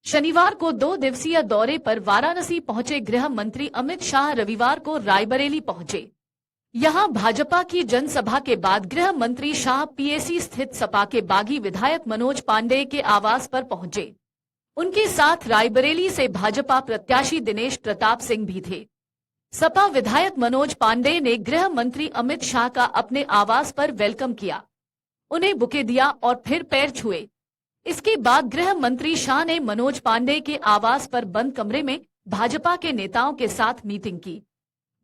शनिवार को 2 दिवसीय दौरे पर वाराणसी पहुंचे गृह मंत्री अमित शाह रविवार को रायबरेली पहुंचे। यहां भाजपा की जनसभा के बाद गृह मंत्री शाह पीएसी स्थित सपा के बागी विधायक मनोज पांडेय के आवास पर पहुंचे। उनके साथ रायबरेली से भाजपा प्रत्याशी दिनेश प्रताप सिंह भी थे। सपा विधायक मनोज पांडेय ने गृह मंत्री अमित शाह का अपने आवास पर वेलकम किया, उन्हें बुके दिया और फिर पैर छुए। इसके बाद गृह मंत्री शाह ने मनोज पांडेय के आवास पर बंद कमरे में भाजपा के नेताओं के साथ मीटिंग की।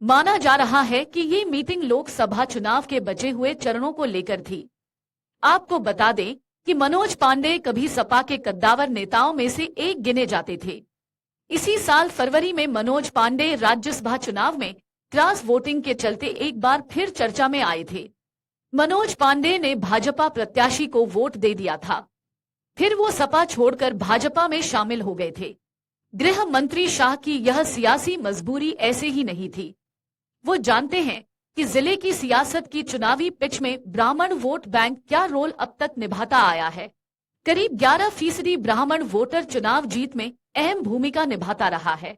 माना जा रहा है कि ये मीटिंग लोकसभा चुनाव के बचे हुए चरणों को लेकर थी। आपको बता दें कि मनोज पांडेय कभी सपा के कद्दावर नेताओं में से एक गिने जाते थे। इसी साल फरवरी में मनोज पांडेय राज्यसभा चुनाव में क्रॉस वोटिंग के चलते एक बार फिर चर्चा में आए थे। मनोज पांडेय ने भाजपा प्रत्याशी को वोट दे दिया था, फिर वो सपा छोड़कर भाजपा में शामिल हो गए थे। गृह मंत्री शाह की यह सियासी मजबूरी ऐसे ही नहीं थी। वो जानते हैं कि जिले की सियासत की चुनावी पिच में ब्राह्मण वोट बैंक क्या रोल अब तक निभाता आया है। करीब 11% ब्राह्मण वोटर चुनाव जीत में अहम भूमिका निभाता रहा है।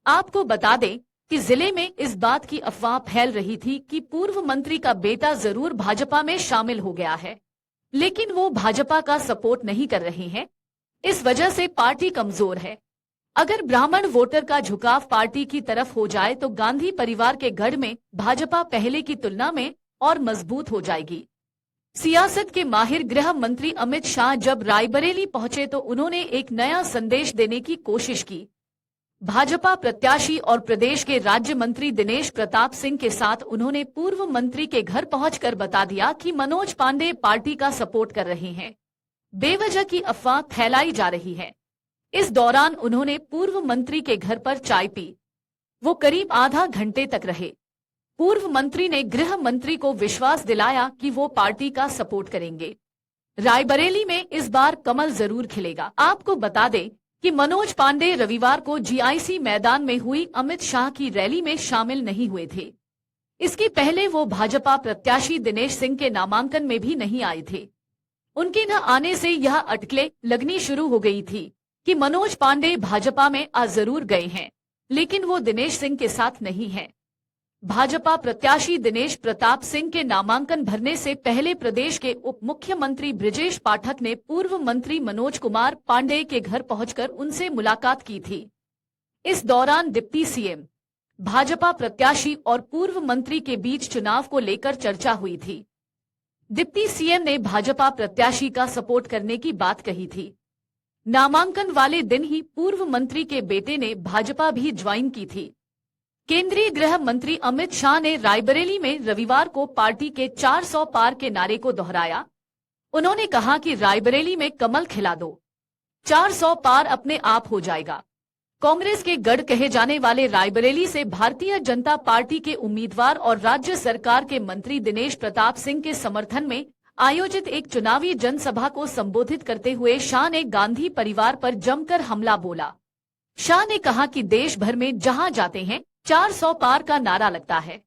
आपको बता दें कि जिले में इस बात की अफवाह फैल रही थी कि पूर्व मंत्री का बेटा जरूर भाजपा में शामिल हो गया है, लेकिन वो भाजपा का सपोर्ट नहीं कर रहे हैं। इस वजह से पार्टी कमजोर है। अगर ब्राह्मण वोटर का झुकाव पार्टी की तरफ हो जाए तो गांधी परिवार के गढ़ में भाजपा पहले की तुलना में और मजबूत हो जाएगी। सियासत के माहिर गृह मंत्री अमित शाह जब रायबरेली पहुंचे तो उन्होंने एक नया संदेश देने की कोशिश की। भाजपा प्रत्याशी और प्रदेश के राज्य मंत्री दिनेश प्रताप सिंह के साथ उन्होंने पूर्व मंत्री के घर पहुंचकर बता दिया कि मनोज पांडेय पार्टी का सपोर्ट कर रहे हैं। बेवजह की अफवाह फैलाई जा रही है। इस दौरान उन्होंने पूर्व मंत्री के घर पर चाय पी। वो करीब आधा घंटे तक रहे। पूर्व मंत्री ने गृह मंत्री को विश्वास दिलाया कि वो पार्टी का सपोर्ट करेंगे। रायबरेली में इस बार कमल जरूर खिलेगा। आपको बता दें कि मनोज पांडेय रविवार को जीआईसी मैदान में हुई अमित शाह की रैली में शामिल नहीं हुए थे। इसके पहले वो भाजपा प्रत्याशी दिनेश सिंह के नामांकन में भी नहीं आए थे। उनके न आने से यह अटकलें लगनी शुरू हो गई थी कि मनोज पांडेय भाजपा में आ जरूर गए हैं, लेकिन वो दिनेश सिंह के साथ नहीं हैं। भाजपा प्रत्याशी दिनेश प्रताप सिंह के नामांकन भरने से पहले प्रदेश के उप मुख्यमंत्री बृजेश पाठक ने पूर्व मंत्री मनोज कुमार पांडेय के घर पहुंचकर उनसे मुलाकात की थी। इस दौरान डिप्टी सीएम, भाजपा प्रत्याशी और पूर्व मंत्री के बीच चुनाव को लेकर चर्चा हुई थी। डिप्टी सीएम ने भाजपा प्रत्याशी का सपोर्ट करने की बात कही थी। नामांकन वाले दिन ही पूर्व मंत्री के बेटे ने भाजपा भी ज्वाइन की थी। केंद्रीय गृह मंत्री अमित शाह ने रायबरेली में रविवार को पार्टी के 400 पार के नारे को दोहराया। उन्होंने कहा कि रायबरेली में कमल खिला दो, 400 पार अपने आप हो जाएगा। कांग्रेस के गढ़ कहे जाने वाले रायबरेली से भारतीय जनता पार्टी के उम्मीदवार और राज्य सरकार के मंत्री दिनेश प्रताप सिंह के समर्थन में आयोजित एक चुनावी जनसभा को संबोधित करते हुए शाह ने गांधी परिवार पर जमकर हमला बोला। शाह ने कहा कि देश भर में जहां जाते हैं 400 पार का नारा लगता है।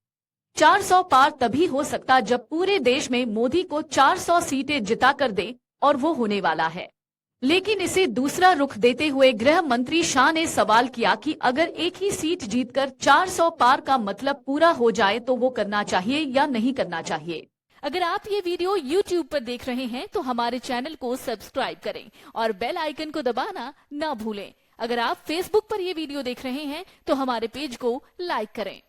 400 पार तभी हो सकता जब पूरे देश में मोदी को 400 सीटें जिता कर दे, और वो होने वाला है। लेकिन इसे दूसरा रुख देते हुए गृह मंत्री शाह ने सवाल किया कि अगर एक ही सीट जीतकर 400 पार का मतलब पूरा हो जाए तो वो करना चाहिए या नहीं करना चाहिए। अगर आप ये वीडियो YouTube पर देख रहे हैं तो हमारे चैनल को सब्सक्राइब करें और बेल आइकन को दबाना ना भूलें। अगर आप Facebook पर ये वीडियो देख रहे हैं तो हमारे पेज को लाइक करें।